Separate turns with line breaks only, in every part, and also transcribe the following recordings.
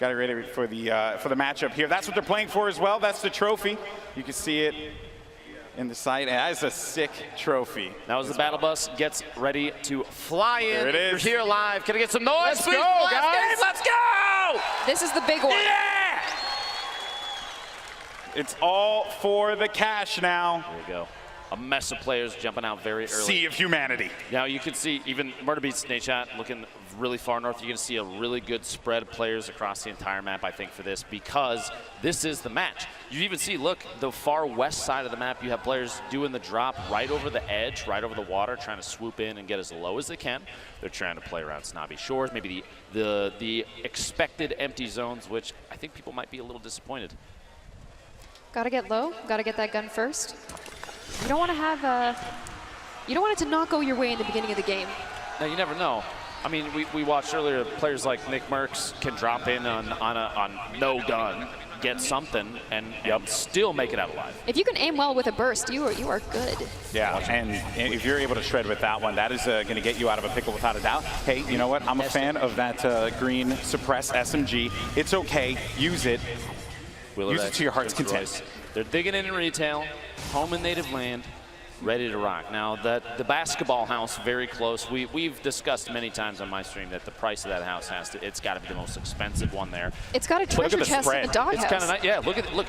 Got it ready for the matchup here. That's what they're playing for as well. That's the trophy. You can see it in the sight. And that is a sick trophy.
Now as the battle bus gets ready to fly in.
There it is.
You're here live. Can I get some noise,
Let's
please?
go, guys.
Let's go!
This is the big one.
Yeah!
It's all for the cash now.
There we go. A mess of players jumping out very early.
Sea of humanity.
Now you can see even Murder Beats Nate Shot looking really far north. You're going to see a really good spread of players across the entire map, I think, for this, because this is the match. You even see, look, the far west side of the map, you have players doing the drop right over the edge, right over the water, trying to swoop in and get as low as they can. They're trying to play around snobby shores, maybe the expected empty zones, which I think people might be a little disappointed.
Gotta get low. Gotta get that gun first. You don't want to have you don't want it to not go your way in the beginning of the game.
Now you never know. I mean, we watched earlier players like Nick Merckx can drop in on no gun, get something, and still make it out alive.
If you can aim well with a burst, you are good.
Yeah, and if you're able to shred with that one, that is going to get you out of a pickle without a doubt. Hey, you know what? I'm a fan of that green suppress SMG. It's okay. Use it. Use it to your heart's content.
They're digging in retail, home and native land, ready to rock. Now, the basketball house, very close. We've discussed many times on my stream that the price of that house it's got to be the most expensive one there.
It's got a treasure chest in the doghouse.
It's kind of nice. Yeah, look.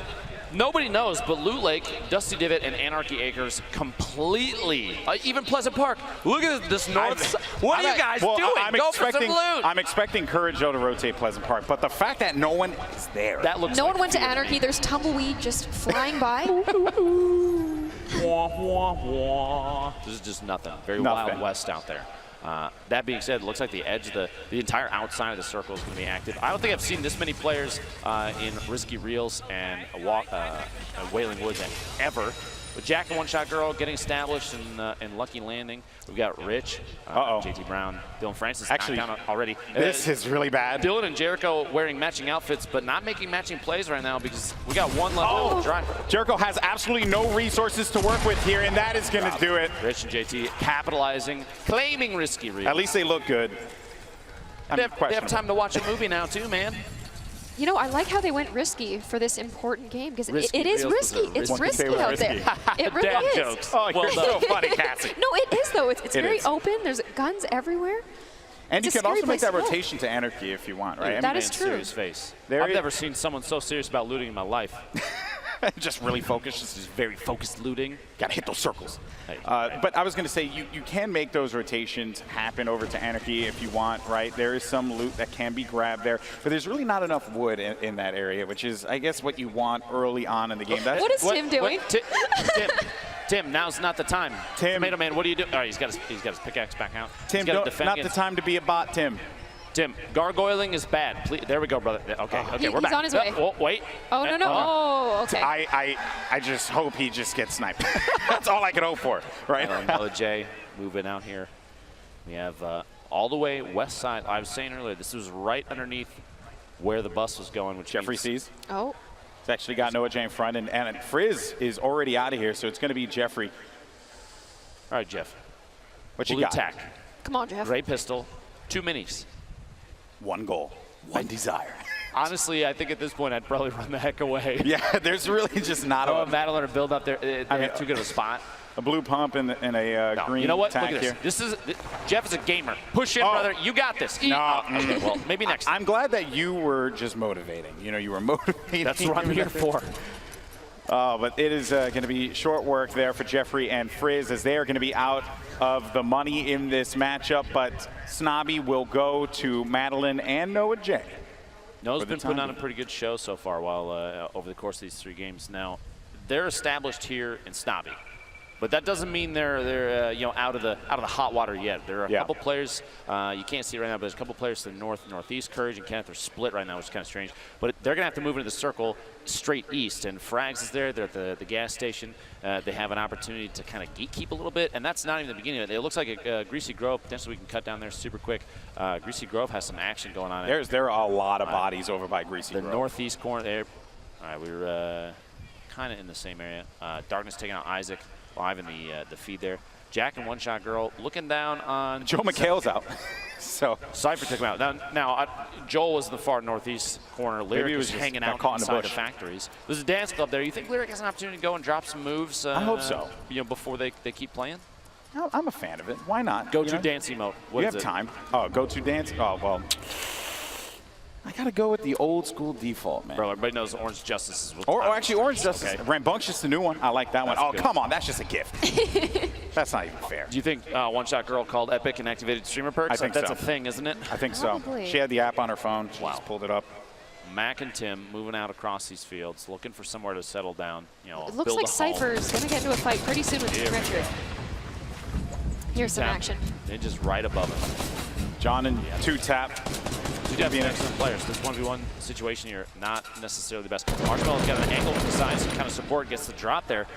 Nobody knows, but Loot Lake, Dusty Divot, and Anarchy Acres completely, even Pleasant Park. Look at this north side. What are you guys doing? Go for some loot.
I'm expecting Courage Joe to rotate Pleasant Park, but the fact that no one is there.
That looks
no
like
one went to Anarchy. There's tumbleweed just flying by.
This is just nothing. Very Wild West out there. That being said, it looks like the edge, the entire outside of the circle is going to be active. I don't think I've seen this many players in Risky Reels and Wailing Woods ever. With Jack and One Shot Girl getting established in Lucky Landing, we've got Rich, JT Brown, Dylan Francis actually down already.
This is really bad.
Dylan and Jericho wearing matching outfits, but not making matching plays right now because we got one left on the drive.
Jericho has absolutely no resources to work with here, and that is going to do it.
Rich and JT capitalizing, claiming Risky Reels.
At least they look good.
They have time to watch a movie now too, man.
You know, I like how they went risky for this important game because it is risky. It's risky out there. It really
Dad
is.
Jokes.
Oh, you're so funny, Cassie.
No, it is though. It's very open. There's guns everywhere.
And you can also make that rotation to Anarchy if you want, right?
That is true.
Serious face. I've never seen someone so serious about looting in my life.
Just really focused.
Just very focused looting.
Got to hit those circles.
Hey.
But I was going to say, you can make those rotations happen over to Anarchy if you want, right? There is some loot that can be grabbed there, but there's really not enough wood in that area, which is, I guess, what you want early on in the game.
What is Tim doing?
Tim, now's not the time.
Tim.
Tomato Man, what are you doing? All right, he's got his pickaxe back out.
Tim, not the time to be a bot, Tim.
Tim, gargoyling is bad. Please, there we go, brother. Okay, we're back.
He's on his way.
Oh, wait.
Oh, no. Oh, okay.
I just hope he just gets sniped. That's all I can hope for, right?
LJ moving out here. We have all the way west side. I was saying earlier, this was right underneath where the bus was going, which
Jeffrey sees.
Oh.
It's actually got Noah J in front, and Frizz is already out of here, so it's going to be Jeffrey.
All right, Jeff.
What you got?
Attack.
Come on, Jeff.
Ray pistol, 2 minis.
One goal, one desire.
Honestly, I think at this point I'd probably run the heck away.
Yeah, there's really just not a
battle or build up there. They have too good of a spot.
A blue pump and a green.
You know what?
Look
at
here.
This is Jeff is a gamer. Push in, brother. You got this.
No.
Okay, well, maybe next.
I'm glad that you were just motivating. You know, you were motivating.
That's what I'm here for.
But it is going to be short work there for Jeffrey and Frizz as they are going to be out of the money in this matchup. But Snobby will go to Madeline and Noah J.
Noah's been putting on a pretty good show so far while over the course of these 3 games. Now, they're established here in Snobby. But that doesn't mean they're you know, out of the hot water yet. There are a couple players you can't see right now, but there's a couple players to the north and northeast. Courage and Kenneth are split right now, which is kind of strange. But they're gonna have to move into the circle straight east. And Frags is there. They're at the gas station. They have an opportunity to kind of gatekeep a little bit, and that's not even the beginning of it. It looks like a Greasy Grove. Potentially we can cut down there super quick. Greasy Grove has some action going on.
There are a lot of bodies over by Greasy Grove.
The northeast corner there. All right, we were kind of in the same area. Darkness taking out Isaac. Live in the feed there. Jack and One Shot Girl looking down on
Joe McHale's out. So
Cypher took him out. Now Joel was in the far northeast corner. Lyric was hanging out inside the factories. There's a dance club there. You think Lyric has an opportunity to go and drop some moves?
I hope so.
You know, before they keep playing.
I'm a fan of it. Why not?
Go-to dance emote.
What you have time. Oh, go-to dance? Oh, well. I got to go with the old school default, man.
Bro, everybody knows Orange Justice is
or actually, Orange Justice. Okay. Rambunctious, the new one. I like that one. Oh, come on. That's just a gift. That's not even fair.
Do you think One Shot Girl called Epic and activated streamer perks?
I think
that's
so.
a thing, isn't it?
I think so. She had the app on her phone. She just pulled it up.
Mac and Tim moving out across these fields, looking for somewhere to settle down. You know,
it looks like Cypher's going to get into a fight pretty soon with Richard. Here's some action.
Ninja's right above him.
John and two-tap.
Two tap being excellent players. This 1v1 situation here, not necessarily the best. Marshmallow's got an angle from the side, some kind of support, gets the drop there.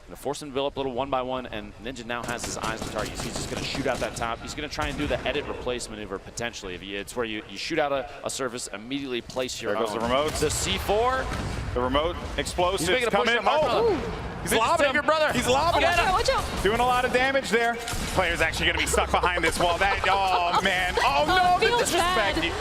Gonna force him to build up a little 1-by-1, and Ninja now has his eyes on target. He's just gonna shoot out that top. He's gonna try and do the edit replace maneuver potentially. It's where you shoot out a surface, immediately place your
own. There goes the remote.
The C4.
The remote explosive.
He's making a push on
Marshmallow. He's lobbing him.
Brother.
He's lobbing him.
Watch out.
Doing a lot of damage there. Player's actually gonna be stuck behind this wall. Oh man. Oh no, the disrespect.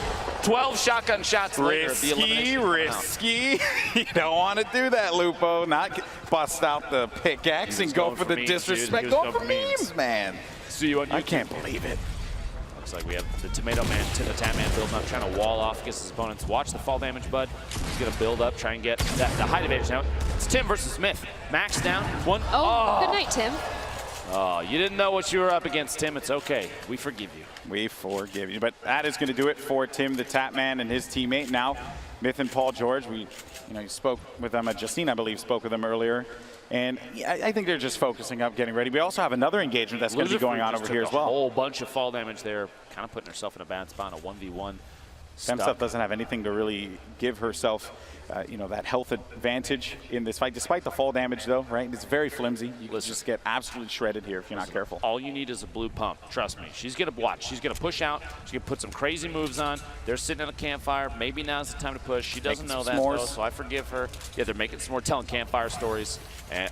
12 shotgun shots later.
Risky. You don't want to do that, Lupo. Not bust out the pickaxe and go for the disrespect. Go for memes, man.
See you on YouTube.
I can't believe it.
Looks like we have the Tomato Man, the Tap Man building up, trying to wall off against his opponents. Watch the fall damage, bud. He's going to build up, try and get the height advantage. Now, it's Tim versus Smith. Max down. One.
Oh, good night, Tim.
Oh, you didn't know what you were up against, Tim. It's okay. We forgive you.
We forgive you. But that is going to do it for Tim, the Tap Man, and his teammate. Now, Myth and Paul George, you spoke with them. Justine, I believe, spoke with them earlier. And I think they're just focusing up, getting ready. We also have another engagement that's going to be going on over here as well.
A whole bunch of fall damage there, kind of putting herself in a bad spot in a 1v1.
Femstuff doesn't have anything to really give herself, that health advantage in this fight. Despite the fall damage, though, right? It's very flimsy. You can just get absolutely shredded here if you're not careful.
All you need is a blue pump. Trust me. She's going to watch. She's going to push out. She's going to put some crazy moves on. They're sitting at a campfire. Maybe now's the time to push. She doesn't know that, though, so I forgive her. Yeah, they're making some more telling campfire stories. And,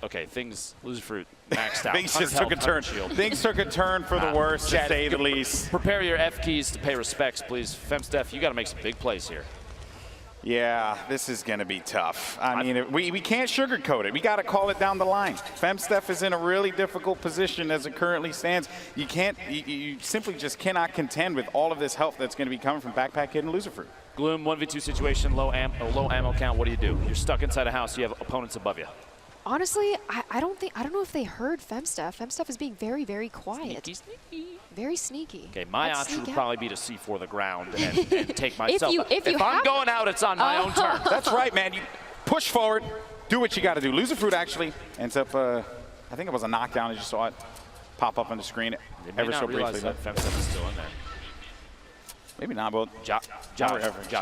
okay, things, Loser Fruit, maxed out.
Things just took a turn. Things took a turn for the worse, to say the least.
Prepare your F keys to pay respects, please. Femsteph, you got to make some big plays here.
Yeah, this is going to be tough. I mean, we can't sugarcoat it. We got to call it down the line. Femsteph is in a really difficult position as it currently stands. You simply just cannot contend with all of this health that's going to be coming from Backpack Kid and Loser Fruit.
Gloom, 1v2 situation, low ammo count. What do you do? You're stuck inside a house. You have opponents above you.
Honestly, I don't know if they heard Femsteph. Femsteph is being very, very quiet.
Sneaky.
Very sneaky.
Okay, my option would probably be to C4 the ground and take myself. If I'm going out, it's on my own turn.
That's right, man. You push forward, do what you got to do. Loser Fruit actually ends up, I think it was a knockdown. I just saw it pop up on the screen ever so briefly.
That Femsteph is still in there.
Maybe not, but
Josh,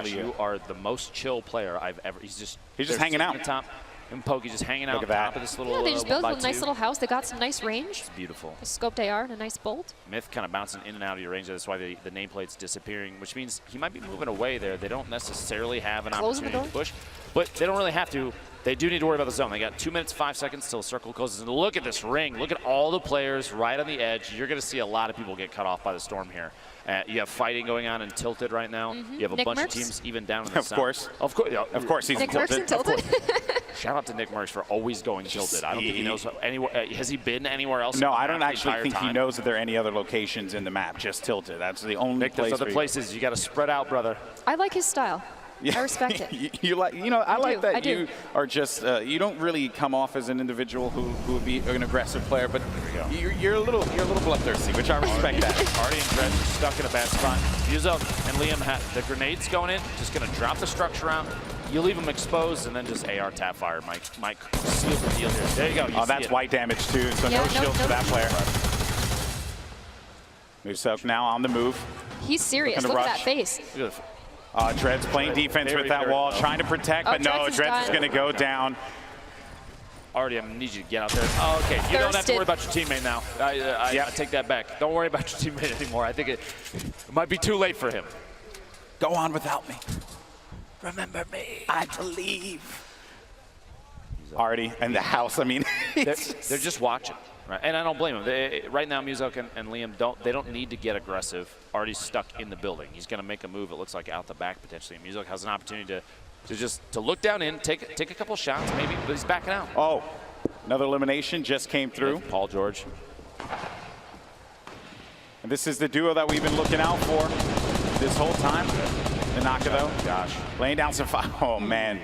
you are the most chill player I've ever. He's just
hanging out.
At the top. And Pokey just hanging out on top of this little.
Yeah, they just built a nice little house. They got some nice range.
It's beautiful.
A scoped AR and a nice bolt.
Myth kind of bouncing in and out of your range. That's why the nameplate's disappearing, which means he might be moving away there. They don't necessarily have an opportunity to push, but they don't really have to. They do need to worry about the zone. They got 2 minutes, 5 seconds till circle closes. And look at this ring. Look at all the players right on the edge. You're going to see a lot of people get cut off by the storm here. You have fighting going on in Tilted right now. You have a bunch of teams even down in the south.
Of course, he's
Nick Merckx in Tilted.
Shout out to Nick Merckx for always going Tilted. I don't think he knows anywhere. Has he been anywhere else?
No, I don't actually think he knows that there are any other locations in the map. Just Tilted. That's the only place.
There's other places. You got to spread out, brother.
I like his style.
Yeah.
I respect it.
I like that you are just, you don't really come off as an individual who would be an aggressive player, but you're a little bloodthirsty, which I respect that.
Artie and Dredge stuck in a bad spot. Yuzo and Liam had the grenades going in, just going to drop the structure out. You leave them exposed and then just AR tap fire. Mike seals the deal here. There you go.
Oh, that's white damage too, so no shield for that player. Musok now on the move.
He's serious. Look at that face.
Dred's playing defense with that wall, trying to protect, but no, Dred's is going to go down.
Artie, I need you to get out there. Oh, okay, you don't have to worry about your teammate now. I take that back. Don't worry about your teammate anymore. I think it might be too late for him.
Go on without me.
Remember me.
I believe. already in the house. I mean,
they're just watching. Right, and I don't blame him. Right now, Muzo and Liam don't need to get aggressive. Already stuck in the building. He's going to make a move. It looks like out the back potentially. Muzo has an opportunity to look down in, take a couple shots maybe, but he's backing out.
Oh, another elimination just came through.
Paul George.
And this is the duo that we've been looking out for this whole time. Nanaka though,
Josh
laying down some fire. Oh man.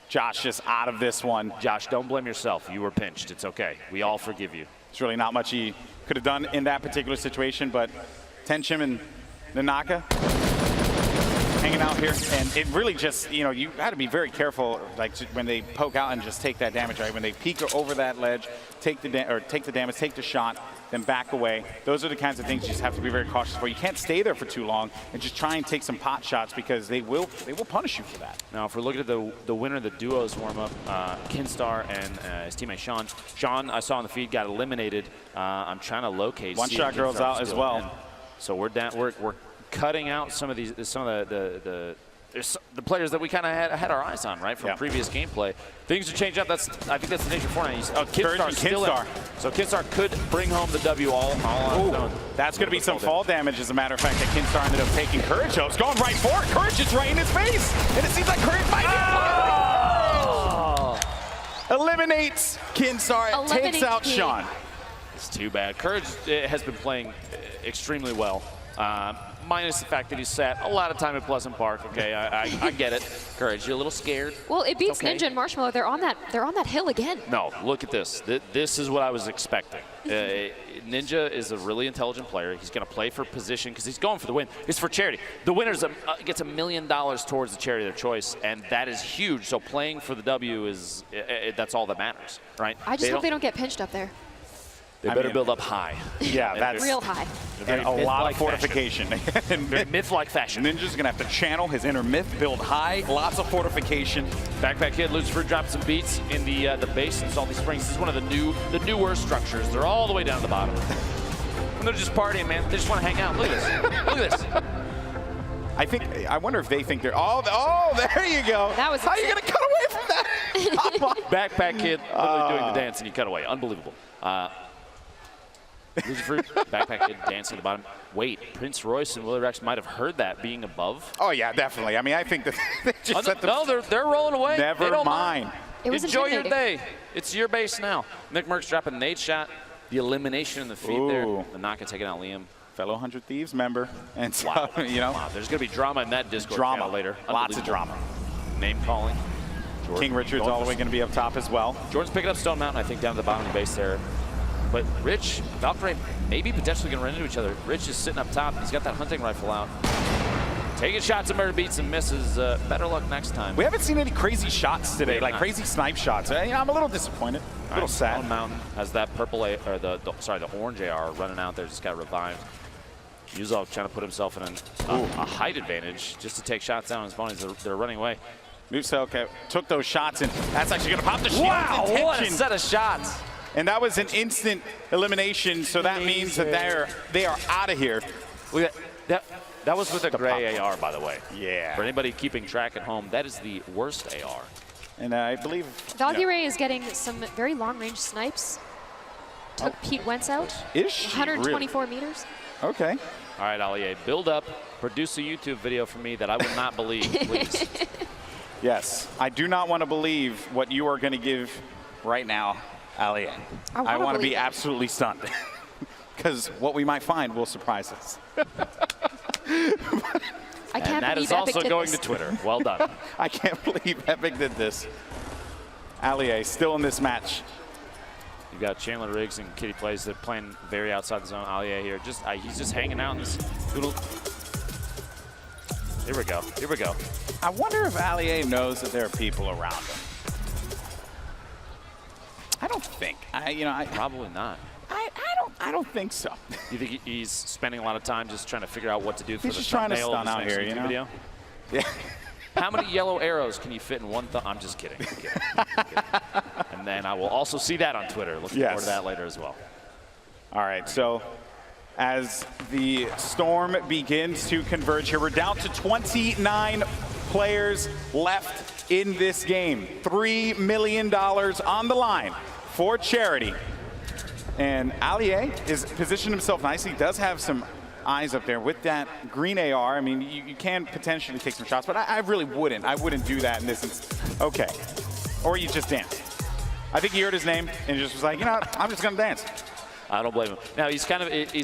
Josh just out of this one.
Josh, don't blame yourself. You were pinched. It's okay. We all forgive you.
There's really not much he could have done in that particular situation, but Tenchim and Nanaka hanging out here. And it really just, you know, you got to be very careful, like when they poke out and just take that damage, right? When they peek over that ledge, take the damage, take the shot, then back away. Those are the kinds of things you just have to be very cautious for. You can't stay there for too long and just try and take some pot shots because they will punish you for that.
Now, if we're looking at the winner of the duos warm-up, Kinstar and his teammate Sean. Sean, I saw on the feed, got eliminated. I'm trying to locate.
One shot girls out as well.
In. So we're down. We're cutting out some of the players that we kind of had our eyes on, right, from previous gameplay. Things are changing up. I think that's the nature of Fortnite. Oh, Kinstar's still in. So Kinstar could bring home the W all on his own.
That's going to be some fall damage, as a matter of fact, that Kinstar ended up taking Courage. It's going right for it. Courage is right in his face. And it seems like Courage might be eliminates Kinstar. Takes out Sean.
It's too bad. Courage has been playing extremely well. Minus the fact that he sat a lot of time at Pleasant Park. Okay, I get it. Courage, you're a little scared.
Well, it beats Ninja and Marshmallow. They're on that hill again.
No, look at this. This is what I was expecting. Ninja is a really intelligent player. He's going to play for position because he's going for the win. It's for charity. The winner gets $1 million towards the charity of their choice, and that is huge. So playing for the W is that's all that matters, right?
I just hope they don't get pinched up there.
They better build up high.
Yeah, that's
real high.
And a lot of fortification.
Very myth-like fashion.
Ninja's gonna have to channel his inner myth, build high, lots of fortification.
Backpack Kid, Lucifer dropped some beats in the base in Salty Springs. This is one of the newer structures. They're all the way down to the bottom. And they're just partying, man. They just want to hang out. Look at this. Look at this.
I wonder if they think they're. Oh, there you go.
That was.
How are you gonna cut away from that?
Backpack Kid literally doing the dance, and you cut away. Unbelievable. Lucifer, Backpack Kid dancing at the bottom. Wait, Prince Royce and Willie Rex might have heard that being above.
Oh yeah, definitely. I mean, I think that they just set them.
No, they're rolling away.
Never mind.
Enjoy your day. It's your base now. Nick Merckx dropping an 8 shot. The elimination in the feed there. The Naka taking out Liam.
Fellow 100 Thieves member. And so, you know.
Wow, there's going to be drama in that Discord channel later.
Lots of drama.
Name calling.
King Richard's all the way going to be up top as well.
Jordan's picking up Stone Mountain, I think, down at the bottom of the base there. But Rich, Valkyrie, maybe potentially going to run into each other. Rich is sitting up top. He's got that hunting rifle out. Taking shots at murder beats and misses. Better luck next time.
We haven't seen any crazy shots today, like crazy snipe shots. I'm a little disappointed, a little sad.
Stone Mountain has that purple, or the orange AR running out there, just got revived. Yuzov trying to put himself in a height advantage just to take shots down on his opponents. They're running away.
Muso took those shots, and that's actually going to pop the shield.
Wow, what a set of shots.
And that was an instant elimination, so that means that they are out of here.
That was with a gray AR, by the way.
Yeah.
For anybody keeping track at home, that is the worst AR.
And I believe
Valkyrie is getting some very long-range snipes. Took Pete Wentz out.
Is she
124 meters.
Okay.
All right, Alie, build up. Produce a YouTube video for me that I would not believe, please.
Yes. I do not want to believe what you are going to give right now, Alie. I want to be absolutely stunned. Because what we might find will surprise us.
I can't
and that
believe
is also
Epic
going
did this.
to Twitter. Well done.
I can't believe Epic did this. Alie still in this match.
You've got Chandler Riggs and Kitty Plays. They're playing very outside the zone. Alie here. He's just hanging out in this little. Here we go. Here we go.
I wonder if Alie knows that there are people around him. I don't think.
Probably not.
I don't think so.
You think he's spending a lot of time just trying to figure out what to do for
he's
the
just trying to
thumbnail
stun
of
out
this
here,
next
you know?
video?
Yeah.
How many yellow arrows can you fit in one thumb? I'm just kidding. I'm kidding. And then I will also see that on Twitter. Looking forward to that later as well.
All right, so as the storm begins to converge here, we're down to 29 players left in this game. $3 million on the line for charity. And Allier is positioned himself nicely. He does have some eyes up there with that green AR. I mean, you can potentially take some shots, but I really wouldn't. I wouldn't do that in this instance. Okay. Or you just dance. I think he heard his name and just was like, you know what, I'm just going to dance.
I don't blame him. Now, he's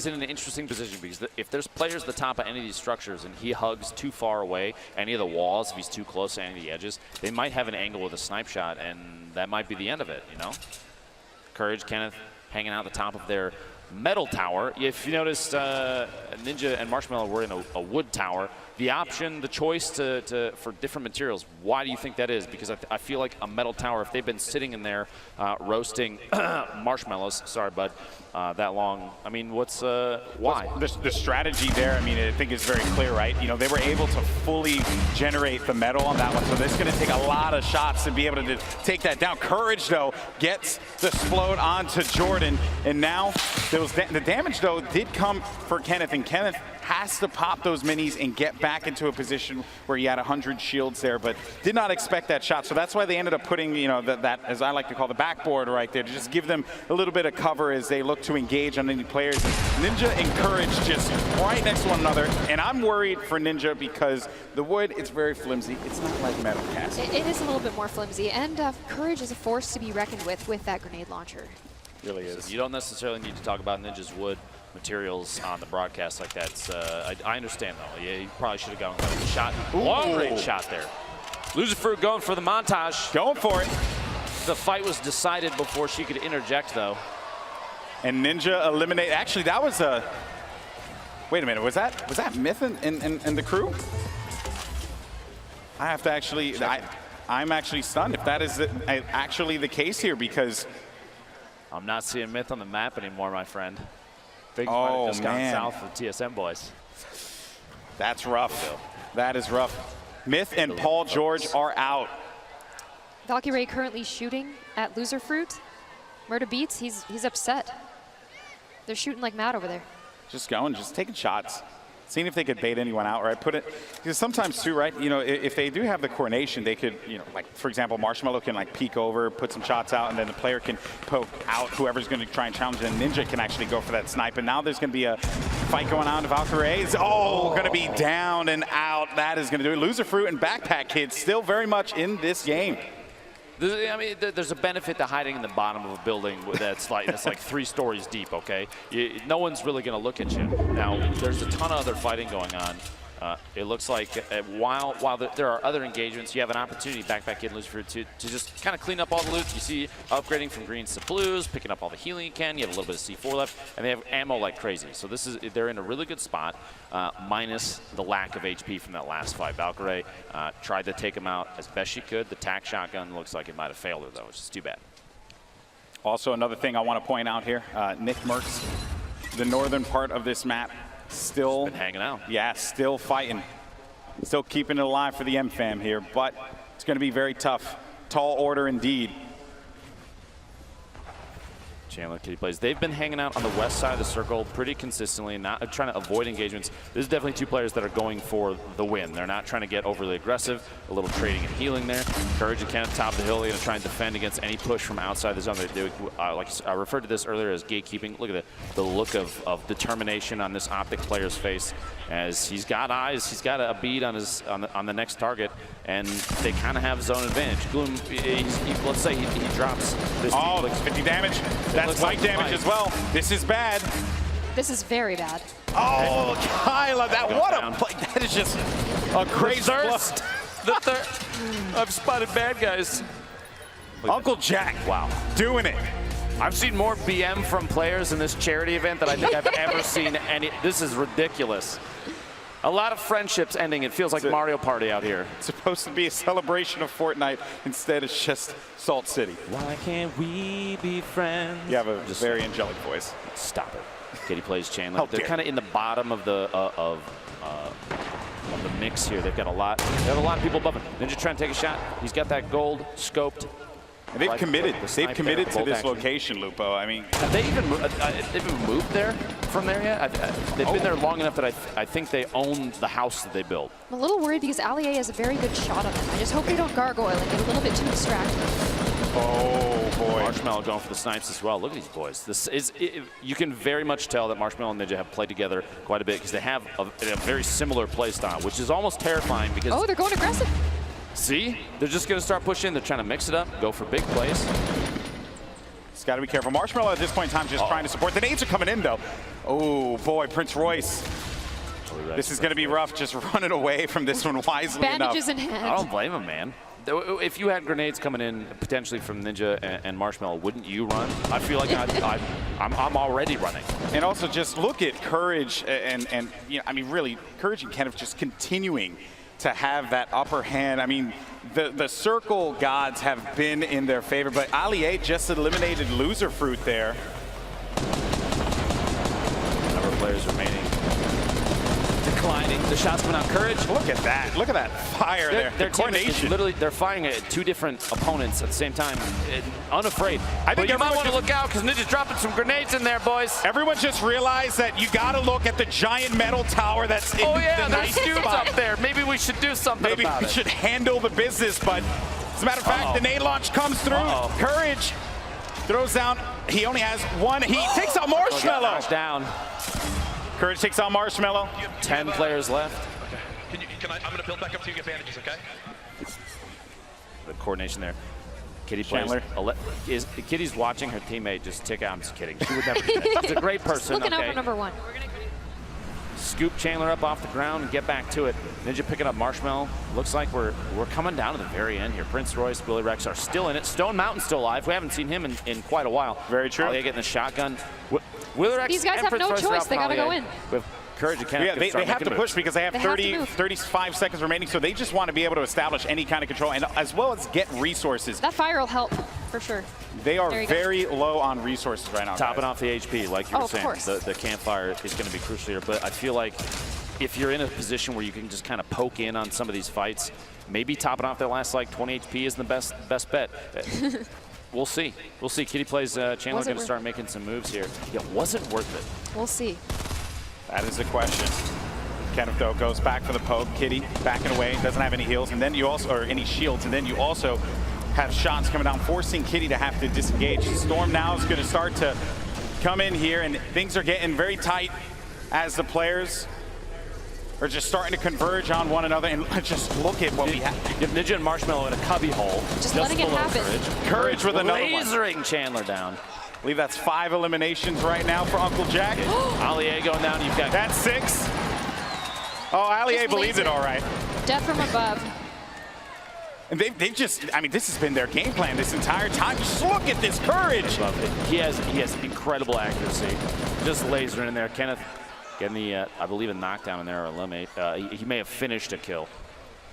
in an interesting position because if there's players at the top of any of these structures and he hugs too far away, any of the walls, if he's too close to any of the edges, they might have an angle with a snipe shot, and that might be the end of it, you know? Courage, Kenneth, hanging out at the top of their metal tower. If you noticed, Ninja and Marshmallow were in a wood tower. The option, the choice for different materials, why do you think that is? Because I feel like a metal tower, if they've been sitting in there roasting marshmallows, sorry, bud, that long, I mean, what's, why?
The strategy there, I mean, I think is very clear, right? You know, they were able to fully generate the metal on that one, so this is going to take a lot of shots to be able to take that down. Courage, though, gets the explode onto Jordan, and now the damage, though, did come for Kenneth, and Kenneth has to pop those minis and get back into a position where he had 100 shields there, but did not expect that shot. So that's why they ended up putting, you know, that as I like to call the backboard right there, to just give them a little bit of cover as they look to engage on any players. Ninja and Courage just right next to one another, and I'm worried for Ninja because the wood, it's very flimsy. It's not like metal cast.
It is a little bit more flimsy, and Courage is a force to be reckoned with that grenade launcher.
Really is.
So you don't necessarily need to talk about Ninja's wood materials on the broadcast like that. I understand, though. Yeah, he probably should have gone with a shot. Long-range shot there. Loser Fruit going for the montage.
Going for it.
The fight was decided before she could interject, though.
And Ninja eliminate. Actually, that was a. Wait a minute. Was that Myth in the crew? I have to actually. I'm actually stunned if that is actually the case here, because
I'm not seeing Myth on the map anymore, my friend. Things might have just gone south for TSM boys.
That's rough. That is rough. Myth and Paul George are out.
Valkyrie currently shooting at Loser Fruit. Murder Beats, he's upset. They're shooting like mad over there.
Just going, just taking shots. Seeing if they could bait anyone out, right? Put it, because sometimes too, right? You know, if they do have the coordination, they could, you know, like for example, Marshmallow can like peek over, put some shots out, and then the player can poke out whoever's going to try and challenge it. And Ninja can actually go for that snipe. And now there's going to be a fight going on. Valkyrie is going to be down and out. That is going to do it. Loser Fruit and Backpack Kids still very much in this game.
I mean, there's a benefit to hiding in the bottom of a building that's like 3 stories deep, okay? No one's really going to look at you. Now, there's a ton of other fighting going on. It looks like while there are other engagements, you have an opportunity, Backpack Kid, Loser Fruit, to just kind of clean up all the loot. You see upgrading from greens to blues, picking up all the healing you can. You have a little bit of C4 left, and they have ammo like crazy. So they're in a really good spot, minus the lack of HP from that last fight. Valkyrie tried to take him out as best she could. The tac shotgun looks like it might have failed her, though, which is too bad.
Also, another thing I want to point out here, Nick Merckx, the northern part of this map, still
been hanging out.
Yeah, still fighting. Still keeping it alive for the M-Fam here, but it's going to be very tough. Tall order indeed.
Chandler Kitty Plays. They've been hanging out on the west side of the circle pretty consistently, not trying to avoid engagements. This is definitely 2 players that are going for the win. They're not trying to get overly aggressive. A little trading and healing there. Courage and Kenneth top of the hill. They're going to try and defend against any push from outside the zone. Like I referred to this earlier as gatekeeping. Look at the look of determination on this Optic player's face, as he's got eyes. He's got a bead on the next target, and they kind of have zone advantage. Gloom, let's say he drops this.
Oh, 50 damage. That's white damage as well. This is bad.
This is very bad.
Oh, Kyla, what a play. That is just a crazy
thirst. The I've spotted bad guys.
Uncle Jack, wow, doing it.
I've seen more BM from players in this charity event than I think I've ever seen any. This is ridiculous. A lot of friendships ending. It feels like Mario Party out here.
It's supposed to be a celebration of Fortnite. Instead, it's just Salt City.
Why can't we be friends?
You have a very angelic voice.
Stop it. Kitty Plays Chandler. They're kind of in the bottom of the mix here. They've got a lot. They have a lot of people above him. Ninja trying to take a shot. He's got that gold scoped.
They've
like
committed.
the
They've committed
there,
to
bolt
this
action.
location, Lupo. I mean,
Have they even moved there from there yet? They've been there long enough that I think they own the house that they built.
I'm a little worried because Allier has a very good shot on them. I just hope they don't gargoyle and get a little bit too distracted.
oh boy.
Marshmallow going for the snipes as well. Look at these boys. You can very much tell that Marshmallow and Ninja have played together quite a bit because they have a very similar play style, which is almost terrifying because
Oh, they're going aggressive.
see, they're just going to start pushing. They're trying to mix it up, go for big plays.
Just got to be careful. Marshmallow at this point in time just trying to support. The nades are coming in though. Oh boy, Prince Royce. This is going to be rough. Just running away from this one wisely
Bandages
enough.
in hand.
I don't blame him, man. If you had grenades coming in potentially from Ninja and Marshmallow, wouldn't you run? I feel like I'm already running.
And also just look at Courage and you know, I mean really Courage and Kenneth just continuing to have that upper hand. I mean the circle gods have been in their favor, but Allier just eliminated Loser Fruit there.
Number of players remaining. Declining. The shots coming out. Courage.
Look at that. Look at that fire there.
Their
The
team is
coordination.
literally, they're firing at two different opponents at the same time, unafraid.
I think
but you might
everyone
want to
just-
look out because Ninja's dropping some grenades in there, boys.
Everyone just realized that you got to look at the giant metal tower that's in
Oh yeah,
the
there's
nice
dudes
spot.
up there. Maybe we should do something
Maybe
about
we
it.
should handle the business, but as a matter of fact, the nade launch comes through. Courage throws down. He only has one. He takes out Marshmallow.
Knocked down.
Courage takes out Marshmallow.
10 players left.
I'm going to build back up to you, get bandages, okay?
The coordination there. Kitty
Chandler.
plays. Kitty's watching her teammate just tick out. I'm just kidding. She would never do that. She's a great person.
Looking out
Okay.
for number one.
Scoop Chandler up off the ground and get back to it. Ninja picking up Marshmallow. Looks like we're coming down to the very end here. Prince Royce, Willie Rex are still in it. Stone Mountain's still alive. We haven't seen him in quite a while.
Very true.
Allier getting the shotgun. Willie Rex
These guys
and
have
Prince
no
Royce are
choice.
out
They
from
gotta go
Allier.
in.
With Courage and Kenneth.
Yeah, they have to push because they have
They have to
30,
move.
35 seconds remaining, so they just want to be able to establish any kind of control and as well as get resources.
That fire will help, for sure.
They are
There you go.
very low on resources right now,
Topping
guys.
off the HP, like you were
of
saying.
course.
The campfire is going to be crucial here, but I feel like if you're in a position where you can just kind of poke in on some of these fights, maybe topping off their last like 20 HP isn't the best bet. We'll see. We'll see. Kitty plays Chandler
Was it
going to
worth
start making some moves here. Yeah, was it worth it?
We'll see.
That is the question. Kenneth though goes back for the poke. Kitty backing away, doesn't have any heals, and then you also, or any shields, and then you also have shots coming down, forcing Kitty to have to disengage. Storm now is going to start to come in here, and things are getting very tight as the players are just starting to converge on one another. And just look at what we have.
You have Ninja and Marshmallow in a cubby hole.
Just letting it
below
happen.
Courage with another one.
Lasering Chandler down.
I believe that's 5 eliminations right now for Uncle Jack.
Allier going down. You've got
That's 6. Oh, Allier
Just
believes it
laser.
all right.
Death from above.
And they've just, I mean, this has been their game plan this entire time. Just look at this Courage.
Love it. He has incredible accuracy. Just lasering in there. Kenneth getting the, I believe, a knockdown in there or eliminate. He may have finished a kill.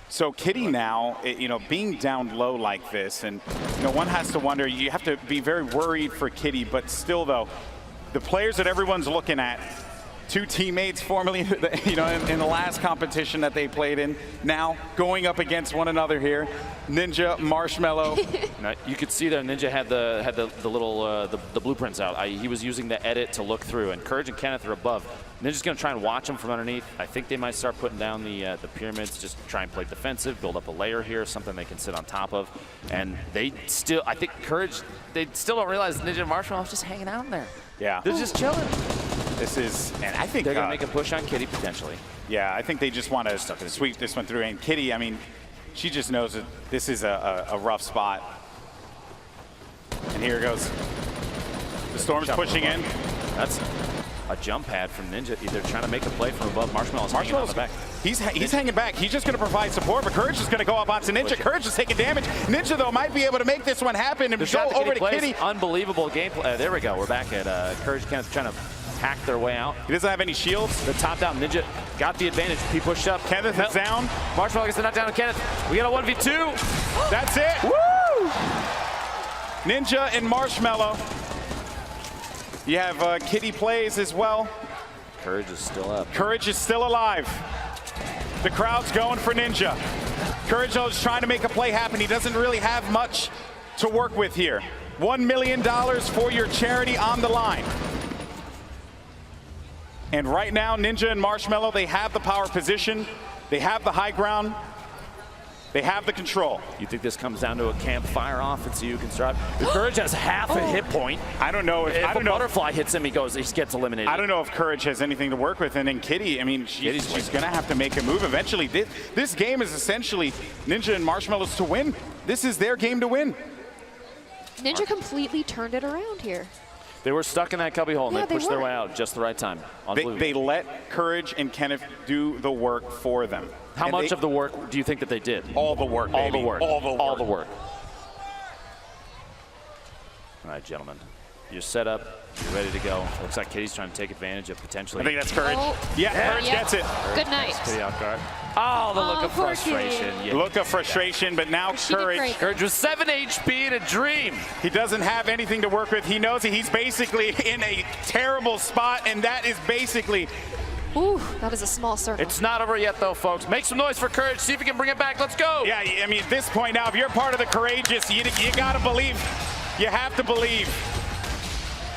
So Kitty now, you know, being down low like this, and you know, one has to wonder, you have to be very worried for Kitty, but still though, the players that everyone's looking at, 2 teammates formerly, you know, in the last competition that they played in, now going up against one another here. Ninja, Marshmallow.
Now, you could see there Ninja had the little the blueprints out. He was using the edit to look through, and Courage and Kenneth are above. Ninja's going to try and watch him from underneath. I think they might start putting down the pyramids, just try and play defensive, build up a layer here, something they can sit on top of. And they still, I think Courage, they still don't realize Ninja and Marshmallow is just hanging out in there.
Yeah.
They're just chilling.
This is, and I think
They're going to make a push on Kitty potentially.
yeah, I think they just want to sweep this one through. And Kitty, I mean, she just knows that this is a rough spot. And here goes. The Storm's pushing in.
That's a jump pad from Ninja, either trying to make a play from above. Marshmallow's hanging on the back.
He's hanging back. He's just going to provide support, but Courage is going to go up onto Ninja. Courage is taking damage. Ninja, though, might be able to make this one happen and go over to Kitty.
Unbelievable gameplay. There we go. We're back at Courage Kenneth trying to hack their way out.
He doesn't have any shields.
The top down Ninja got the advantage. He pushed up.
Kenneth is down.
Marshmallow gets the knockdown on Kenneth. We got a 1v2.
That's it. Woo! Ninja and Marshmallow. You have Kitty plays as well.
Courage is still up.
Courage is still alive. The crowd's going for Ninja. Courage though is trying to make a play happen. He doesn't really have much to work with here. $1 million for your charity on the line. And right now, Ninja and Marshmello, they have the power position. They have the high ground. They have the control.
You think this comes down to a campfire offense you can start? Courage has half a hit point.
I don't know if
a butterfly hits him, he gets eliminated.
I don't know if Courage has anything to work with. And then Kitty, I mean, she's going to have to make a move eventually. This game is essentially Ninja and Marshmello's to win. This is their game to win.
Ninja completely turned it around here.
They were stuck in that cubby hole, and
Yeah,
they pushed their
were.
way out just the right time.
They let Courage and Kenneth do the work for them.
How much of the work do you think that they did?
All the work,
All
baby.
the work.
All the work.
All the work. All right, gentlemen. You're set up. You're ready to go. Looks like Kitty's trying to take advantage of potentially.
I think that's Courage.
Oh.
Yeah, Courage gets it.
Good night.
Kitty off guard. Oh, the look of
poor
frustration.
Kitty.
Yeah.
Look of frustration, but now
She did
Courage.
great.
Courage was 7 HP in a dream.
He doesn't have anything to work with. He knows he's basically in a terrible spot, and that is basically.
Ooh, that is a small circle.
It's not over yet, though, folks. Make some noise for Courage. See if we can bring it back. Let's go.
Yeah, I mean, at this point now, if you're part of the courageous, you got to believe. You have to believe.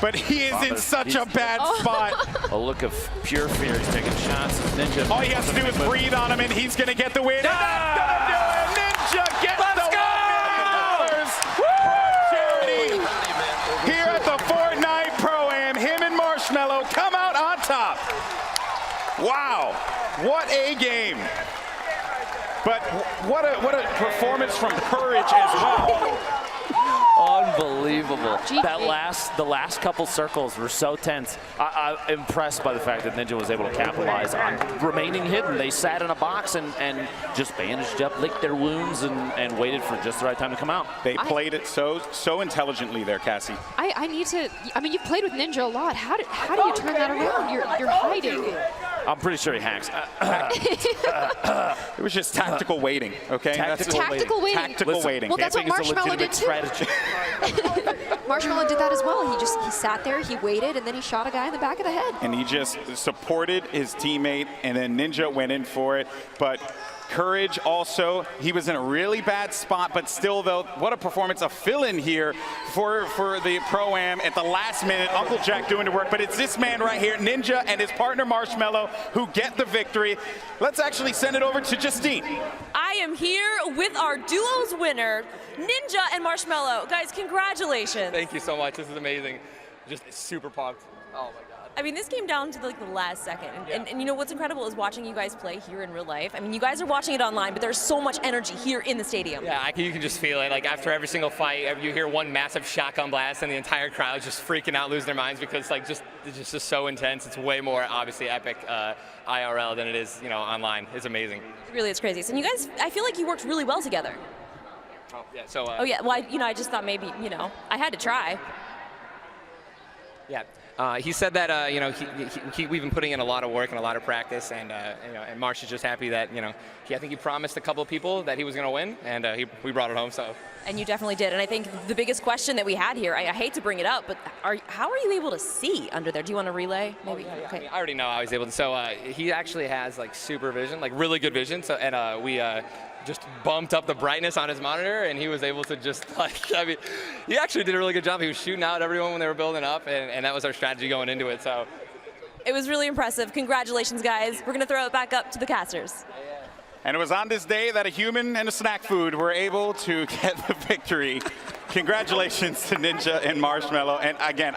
But he is in such a bad spot.
A look of pure fear. He's taking shots. Ninja.
All he has to do is breathe on him, and he's going to get the win. And that's going to do it. Ninja gets the $1 million for charity here at the Fortnite Pro-Am. Him and Marshmello come out on top. Wow, what a game. But what a performance from Courage as well.
Unbelievable.
GG.
The last couple circles were so tense. I'm impressed by the fact that Ninja was able to capitalize on remaining hidden. They sat in a box and just bandaged up, licked their wounds, and waited for just the right time to come out.
They played it so intelligently there, Cassie.
I need to. I mean, you've played with Ninja a lot. How do you turn that around? You're hiding.
I'm pretty sure he hacks.
It was just tactical waiting, okay?
Tactical waiting.
Tactical waiting.
Well, that's what
Camping is a
Marshmello did
legitimate
too.
strategy.
Marshmello did that as well. He sat there, he waited, and then he shot a guy in the back of the head.
And he just supported his teammate, and then Ninja went in for it. But Courage also, he was in a really bad spot, but still, though, what a performance, a fill-in here for the Pro-Am at the last minute. Uncle Jack doing the work, but it's this man right here, Ninja, and his partner Marshmello, who get the victory. Let's actually send it over to Justine.
I am here with our duos winner, Ninja and Marshmello. Guys, congratulations.
Thank you so much. This is amazing. Just super pumped. Oh my God.
I mean, this came down to the last second. And you know what's incredible is watching you guys play here in real life. I mean, you guys are watching it online, but there's so much energy here in the stadium.
Yeah, you can just feel it. Like after every single fight, you hear one massive shotgun blast, and the entire crowd is just freaking out, losing their minds because it's just so intense. It's way more obviously epic IRL than it is, online. It's amazing.
Really, it's crazy. So you guys, I feel like you worked really well together.
Oh yeah. So.
Oh yeah. Well, I just thought maybe, I had to try.
Yeah. He said that we've been putting in a lot of work and a lot of practice, and and Marsh is just happy that I think he promised a couple of people that he was going to win, and we brought it home. So.
And you definitely did. And I think the biggest question that we had here, I hate to bring it up, but how are you able to see under there? Do you want to relay? Maybe.
Oh, yeah.
Okay.
I mean, I already know how he's able to. So he actually has super vision, really good vision. So and we. Just bumped up the brightness on his monitor, and he was able to just he actually did a really good job. He was shooting out everyone when they were building up, and that was our strategy going into it. So
it was really impressive. Congratulations, guys. We're gonna throw it back up to the casters.
And it was on this day that a human and a snack food were able to get the victory. Congratulations to Ninja and Marshmello. And again,